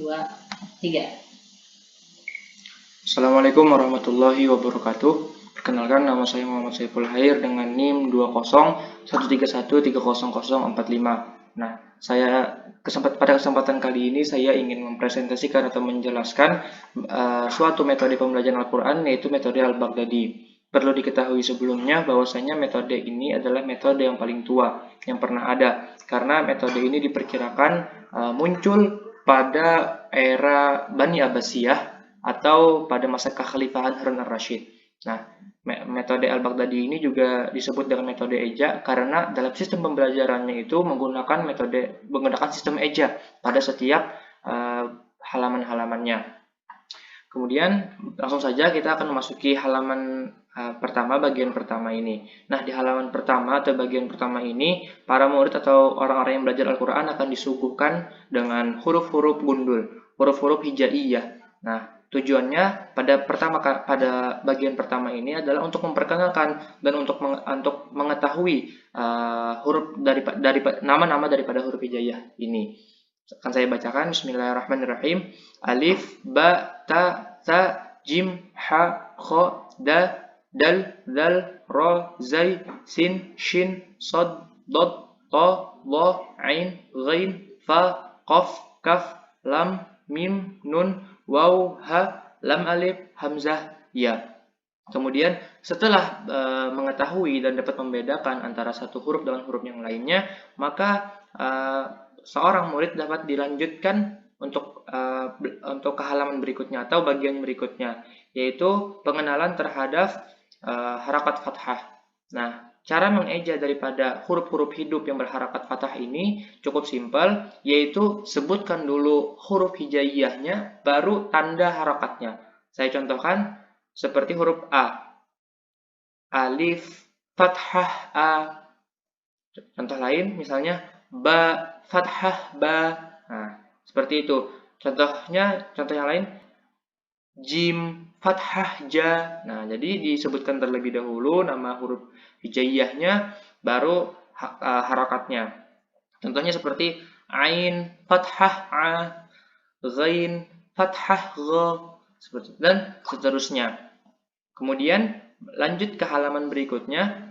2, 3. Assalamualaikum warahmatullahi wabarakatuh. Perkenalkan, nama saya Muhammad Saiful Khair dengan NIM 20131300045. Nah, pada kesempatan kali ini saya ingin mempresentasikan atau menjelaskan suatu metode pembelajaran Al-Quran, yaitu metode Al-Baghdadi. Perlu diketahui sebelumnya bahwasanya metode ini adalah metode yang paling tua yang pernah ada, karena metode ini diperkirakan muncul pada era Bani Abbasiyah atau pada masa kekhalifahan Harun al-Rashid. Nah, metode Al-Baghdadi ini juga disebut dengan metode eja karena dalam sistem pembelajarannya itu menggunakan sistem eja pada setiap halaman-halamannya. Kemudian langsung saja kita akan memasuki halaman pertama, bagian pertama ini. Nah, di halaman pertama atau bagian pertama ini, para murid atau orang-orang yang belajar Al-Quran akan disuguhkan dengan huruf-huruf gundul, huruf-huruf hijaiyah. Nah, tujuannya pada bagian pertama ini adalah untuk memperkenalkan dan untuk mengetahui huruf dari nama-nama daripada huruf hijaiyah ini. Akan saya bacakan. Bismillahirrahmanirrahim. Alif, ba, ta, jim, ha, kho, da, dal, zal, ra, zai, sin, shin, sod, dot, ta, dha, ain, ghain, fa, qaf, kaf, lam, mim, nun, waw, ha, lam alif, hamzah, ya. Kemudian setelah mengetahui dan dapat membedakan antara satu huruf dengan huruf yang lainnya, maka seorang murid dapat dilanjutkan untuk ke halaman berikutnya atau bagian berikutnya, yaitu pengenalan terhadap harakat fathah. Nah, cara mengeja daripada huruf-huruf hidup yang berharakat fathah ini cukup simpel, yaitu sebutkan dulu huruf hijaiyahnya, baru tanda harakatnya. Saya contohkan seperti huruf A. Alif, fathah, A. Contoh lain misalnya ba, fathah, ba. Nah, seperti itu. Contoh yang lain, jim, fathah, ja. Nah, jadi disebutkan terlebih dahulu nama huruf hijaiyahnya, baru harakatnya. Contohnya seperti ain, fathah, a, ghain, fathah, gha, dan seterusnya. Kemudian lanjut ke halaman berikutnya.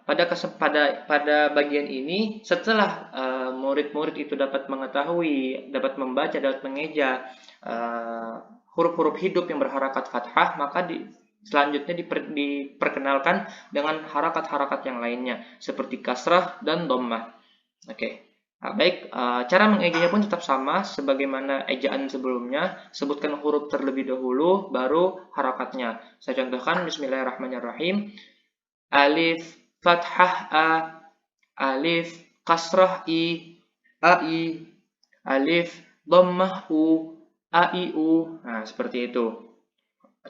Pada bagian ini, setelah murid-murid itu dapat mengetahui, dapat membaca, dapat mengeja huruf-huruf hidup yang berharakat fathah, maka selanjutnya diperkenalkan dengan harakat-harakat yang lainnya seperti kasrah dan dhammah. Oke. Nah, baik, cara mengejanya pun tetap sama sebagaimana ejaan sebelumnya. Sebutkan huruf terlebih dahulu, baru harakatnya. Saya contohkan, bismillahirrahmanirrahim. Alif, fathah, a. Alif, kasrah, i. A-i. Alif, dhammah, u. A-i, u. Nah, seperti itu.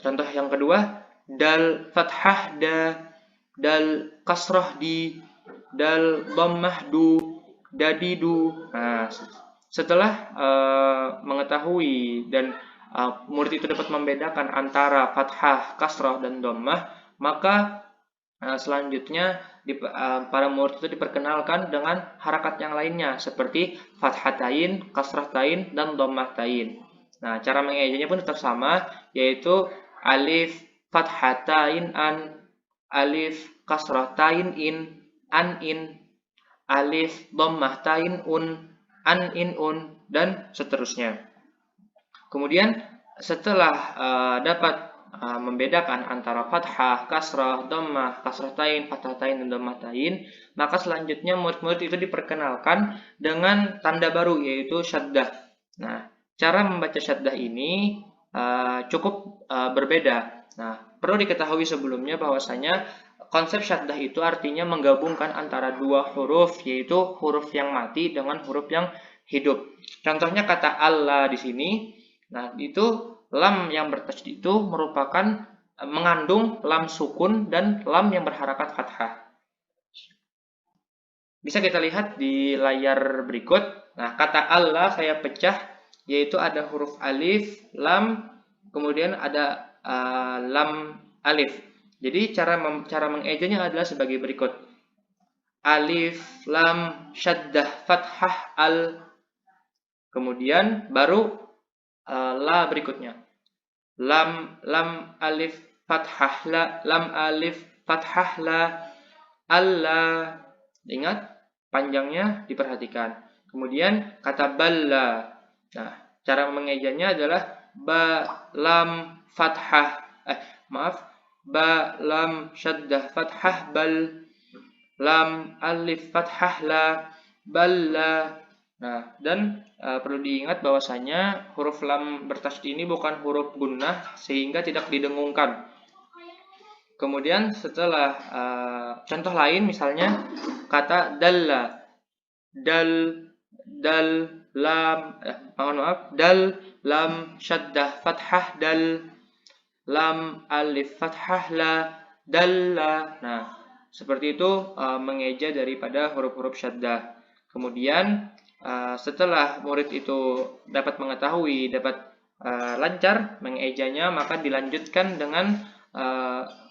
Contoh yang kedua, dal, fathah, da. Dal, kasrah, di. Dal, dhammah, du. Dadidu. Nah, setelah mengetahui dan murid itu dapat membedakan antara fathah, kasrah, dan dhammah, maka selanjutnya para murid itu diperkenalkan dengan harakat yang lainnya seperti fathatain, kasratain, dan dhammatain. Nah, cara mengejanya pun tetap sama, yaitu alif, fathatain, an, alif, kasratain, in, an, in, alif, dhammahtain, an, in, un, dan seterusnya. Kemudian setelah dapat membedakan antara fathah, kasrah, dhammah, kasratain, fathatain, dan dhammatain, maka selanjutnya murid-murid itu diperkenalkan dengan tanda baru, yaitu syaddah. Nah, cara membaca syaddah ini cukup berbeda. Nah, perlu diketahui sebelumnya bahwasanya konsep syaddah itu artinya menggabungkan antara dua huruf, yaitu huruf yang mati dengan huruf yang hidup. Contohnya kata Allah di sini. Nah, itu lam yang bertasydid itu merupakan mengandung lam sukun dan lam yang berharakat fathah. Bisa kita lihat di layar berikut. Nah, kata Allah saya pecah, yaitu ada huruf alif, lam, kemudian ada lam alif. Jadi cara mengejanya adalah sebagai berikut. Alif, lam, syaddah, fathah, al. Kemudian baru la berikutnya. Lam alif fathah la, lam alif fathah la, alla. Ingat, panjangnya diperhatikan. Kemudian kata balla. Nah, cara mengejanya adalah ba lam fathah. Ba lam syaddah fathah bal, lam alif fathah la, balla. Nah, dan perlu diingat bahwasanya huruf lam bertasydid ini bukan huruf gunnah sehingga tidak didengungkan. Kemudian setelah contoh lain misalnya kata dalla, dal lam dal lam syaddah fathah dal, lam alif fathah la, dalla. Nah, seperti itu mengeja daripada huruf-huruf syaddah. Kemudian setelah murid itu dapat mengetahui, dapat lancar mengejanya, maka dilanjutkan dengan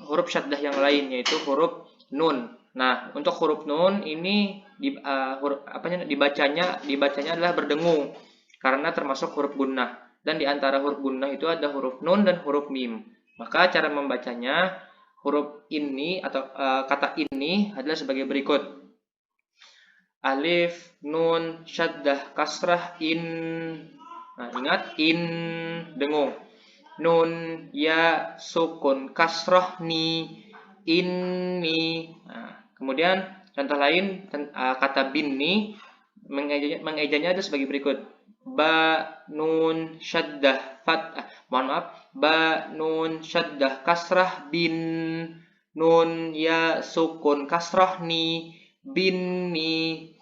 huruf syaddah yang lain, yaitu huruf nun. Nah, untuk huruf nun ini dibacanya adalah berdengung karena termasuk huruf gunnah. Dan di antara huruf gunnah itu ada huruf nun dan huruf mim. Maka cara membacanya huruf ini atau kata ini adalah sebagai berikut. Alif, nun, syaddah, kasrah, in. Nah, ingat, in, dengung. Nun, ya, sukun, kasrah, ni, inni. Nah, kemudian contoh lain kata binni mengejanya ada sebagai berikut. Ba, nun, syaddah, ba, nun, syaddah, kasrah, bin, nun, ya, sukun, kasrah, ni, binni.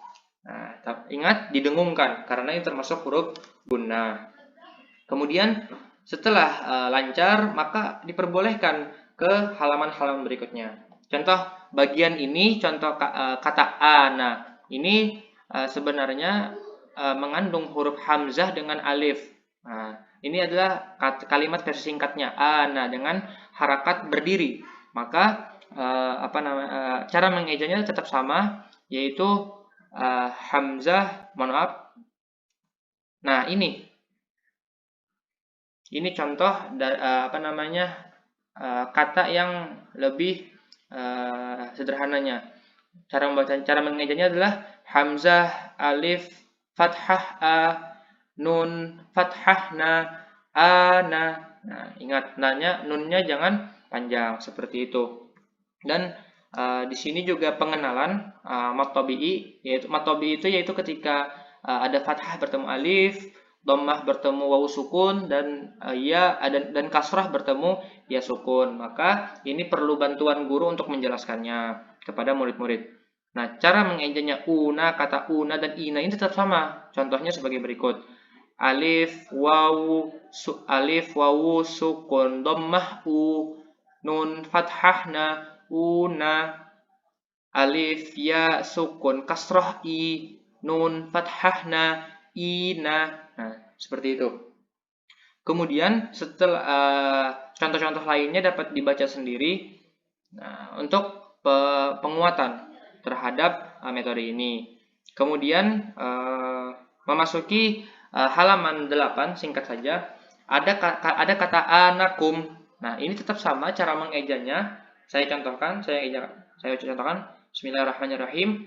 Nah, ingat didengungkan karena ini termasuk huruf gunnah. Kemudian setelah lancar, maka diperbolehkan ke halaman-halaman berikutnya. Contoh bagian ini, contoh kata ana. Ini sebenarnya mengandung huruf hamzah dengan alif. Nah, ini adalah kalimat versi singkatnya ana dengan harakat berdiri. Maka cara mengejanya tetap sama, yaitu hamzah, Nah, ini contoh kata yang lebih sederhananya. Cara mengejanya adalah hamzah, alif, fathah a, nun, fathah na, ana. Nah, ingat nunnya jangan panjang seperti itu. Dan di sini juga pengenalan mad tabi'i, yaitu ketika ada fathah bertemu alif, dhammah bertemu wawu sukun, dan ya dan kasrah bertemu ya sukun. Maka ini perlu bantuan guru untuk menjelaskannya kepada murid-murid. Nah, cara mengejanya una, kata una dan ina ini tetap sama. Contohnya sebagai berikut. Alif wawu sukun dhammah u, nun fathah na, una, alif ya sukun kasrah i, nun fathah na, ina. Nah, seperti itu. Kemudian setelah contoh-contoh lainnya dapat dibaca sendiri. Nah, untuk penguatan terhadap metode ini. Kemudian memasuki halaman 8, singkat saja. Ada kata anakum. Nah, ini tetap sama cara mengejanya. Saya contohkan. Bismillahirrahmanirrahim.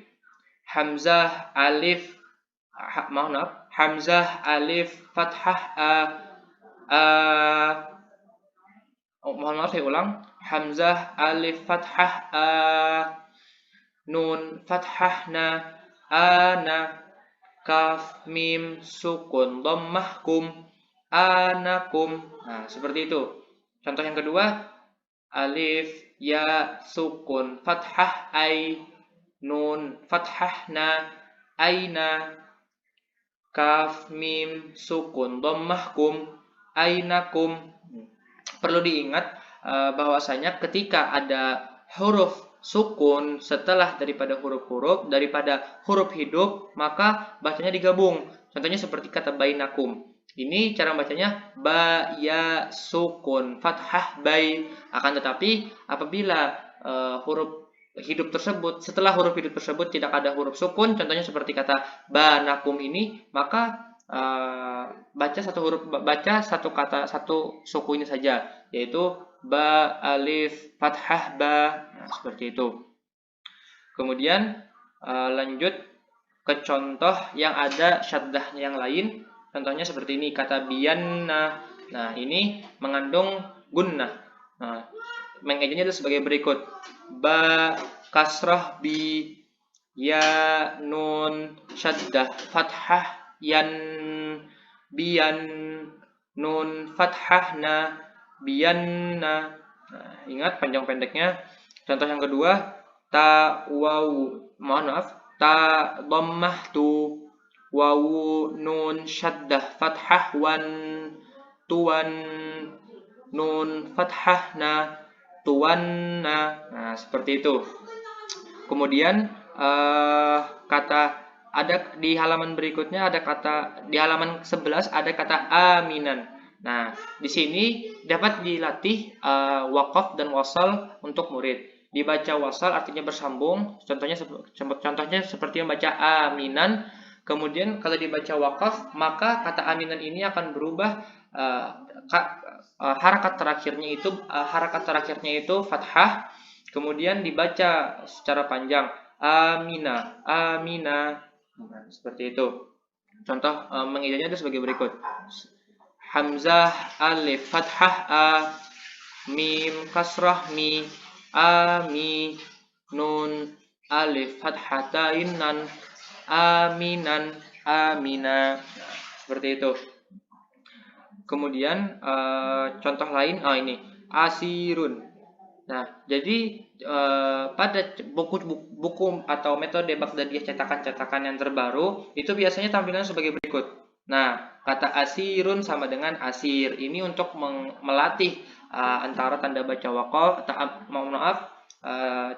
Hamzah alif Hamzah alif fathah saya ulang. Hamzah alif fathah nun fathah na, ana, kaf mim sukun dhammah kum, anakum. Nah, seperti itu. Contoh yang kedua, alif ya sukun fathah ai, nun fathah na, aina, kaf mim sukun dhammah kum, ainakum. Perlu diingat bahwasanya ketika ada huruf sukun setelah daripada huruf hidup, maka bacanya digabung. Contohnya seperti kata bainakum. Ini cara bacanya ba ya sukun fathah bai. Akan tetapi apabila setelah huruf hidup tersebut tidak ada huruf sukun, contohnya seperti kata banakum ini, maka baca satu kata, satu suku ini saja, yaitu ba, alif, fathah, ba. Nah, seperti itu. Kemudian lanjut ke contoh yang ada syaddah yang lain. Contohnya seperti ini, kata biyanna. Nah, ini mengandung gunnah. Nah, mengejanya adalah sebagai berikut. Ba kasrah bi, ya nun syaddah fathah yan, biyan, nun fathah na, biyanna. Nah, ingat panjang pendeknya. Contoh yang kedua, ta dhammah tu, wawu nun syaddah fathah wan, tuwan, nun fathah na, tuwanna. Nah, seperti itu. Kemudian kata ada di halaman berikutnya, ada kata di halaman 11 ada kata aminan. Nah, di sini dapat dilatih waqaf dan wasal untuk murid. Dibaca wasal artinya bersambung, contohnya seperti membaca aminan. Kemudian kalau dibaca waqaf, maka kata aminan ini akan berubah, harakat terakhirnya itu fathah. Kemudian dibaca secara panjang, amina, amina. Nah, seperti itu. Contoh mengejanya itu sebagai berikut. Hamzah, alif, fathah, a, mim, kasrah, mi, ami, nun, alif, fathah, tain, nan, aminan, amina. Nah, seperti itu. Kemudian contoh lain, ini asirun. Nah, jadi pada buku atau metode Baghdadiyah cetakan-cetakan yang terbaru itu biasanya tampilan sebagai berikut. Nah, kata asirun sama dengan asir. Ini untuk melatih antara tanda baca waqaf,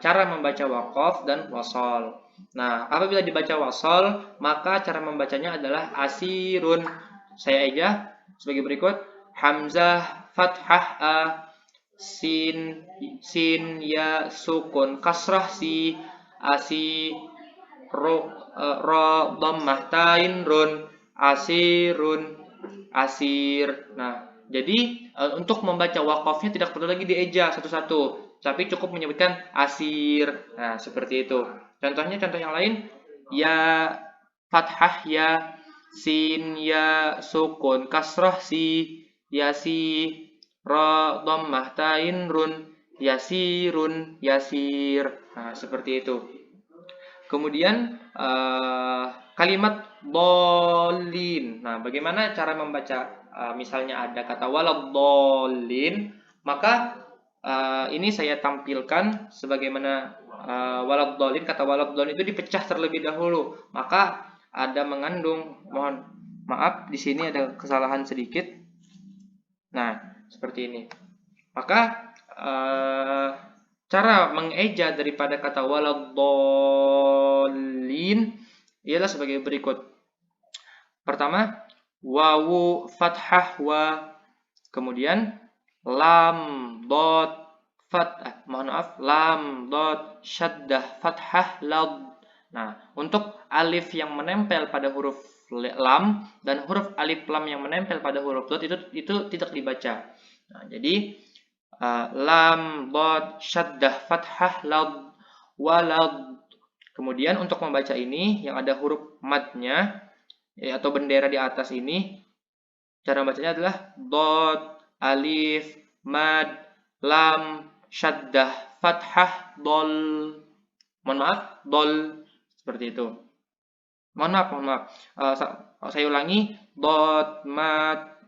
cara membaca waqaf dan wasal. Nah, apabila dibaca wasal, maka cara membacanya adalah asirun. Saya aja sebagai berikut. Hamzah, fathah, a, sin, ya, sukun, kasrah, si, asi, ro, dhammah, tain, run, asirun, asir. Nah, jadi untuk membaca waqafnya tidak perlu lagi dieja satu-satu, tapi cukup menyebutkan asir. Nah, seperti itu. Contoh yang lain, ya, fathah, ya, sin, ya, sukun, kasrah, si, yasi, ra, dhammah, tain, run, yasirun, yasir. Nah, seperti itu. Kemudian kalimat dolin. Nah, bagaimana cara membaca? Misalnya ada kata waladhdallin, maka ini saya tampilkan sebagaimana waladhdallin. Kata waladhdallin itu dipecah terlebih dahulu, maka ada mengandung, mohon maaf di sini ada kesalahan sedikit. Nah, seperti ini. Maka cara mengeja daripada kata waladhdallin ialah sebagai berikut. Pertama, wawu fathah wa, kemudian lam dot lam dot syaddah fathah lad. Nah, untuk alif yang menempel pada huruf lam dan huruf alif lam yang menempel pada huruf dot itu tidak dibaca. Nah, jadi lam, dot, syaddah, fathah, lad, walad. Kemudian untuk membaca ini yang ada huruf madnya atau bendera di atas ini, cara membacanya adalah dot, alif, mad, lam, syaddah, fathah, dol. Mohon maaf, dol. Seperti itu. Mohon maaf. Saya ulangi, dot, mad,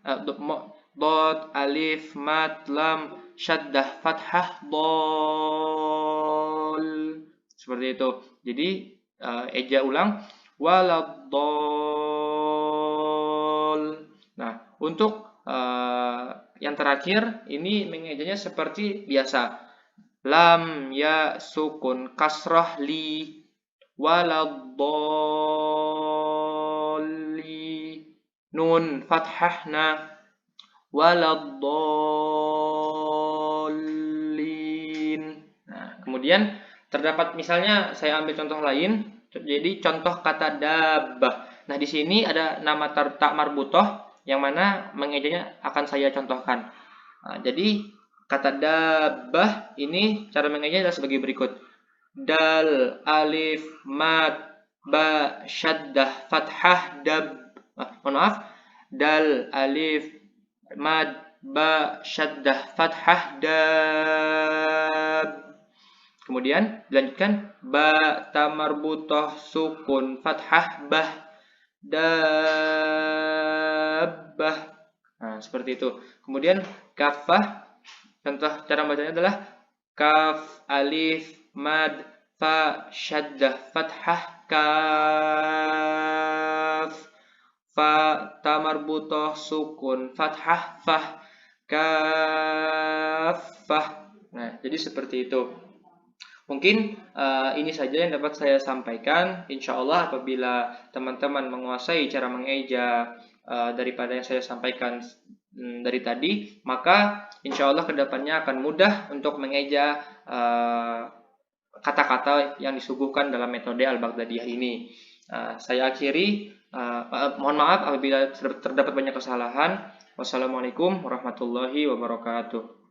dot, alif, mad, lam, syaddah, fathah, dol. Seperti itu. Jadi eja ulang, waladdol. Nah, untuk yang terakhir ini mengejanya seperti biasa. Lam, ya, sukun, kasrah, li, waladdolli, nun, fathah, na, waladdallin. Nah, kemudian terdapat misalnya saya ambil contoh lain. Jadi contoh kata dabbah. Nah, di sini ada nama tak marbutoh yang mana mengejanya akan saya contohkan. Nah, jadi kata dabbah ini cara mengejanya adalah sebagai berikut. Dal, alif, mad, ba, syaddah, fathah, dab. Mohon maaf. Dal, alif, mad, ba, syaddah, fathah, dab. Kemudian dilanjutkan ba, ta marbutoh, sukun, fathah, bah, dabbah. Nah, seperti itu. Kemudian kafah, contoh cara bacanya adalah kaf, alif, mad, fa, syaddah, fathah, kaf, fa, ta marbutoh, sukun, fathah, fah, kafah. Nah, jadi seperti itu. Mungkin ini saja yang dapat saya sampaikan. Insya Allah apabila teman-teman menguasai cara mengeja daripada yang saya sampaikan dari tadi, maka insya Allah kedepannya akan mudah untuk mengeja kata-kata yang disuguhkan dalam metode Al-Baghdadiyah ini. Saya akhiri, mohon maaf apabila terdapat banyak kesalahan. Wassalamualaikum warahmatullahi wabarakatuh.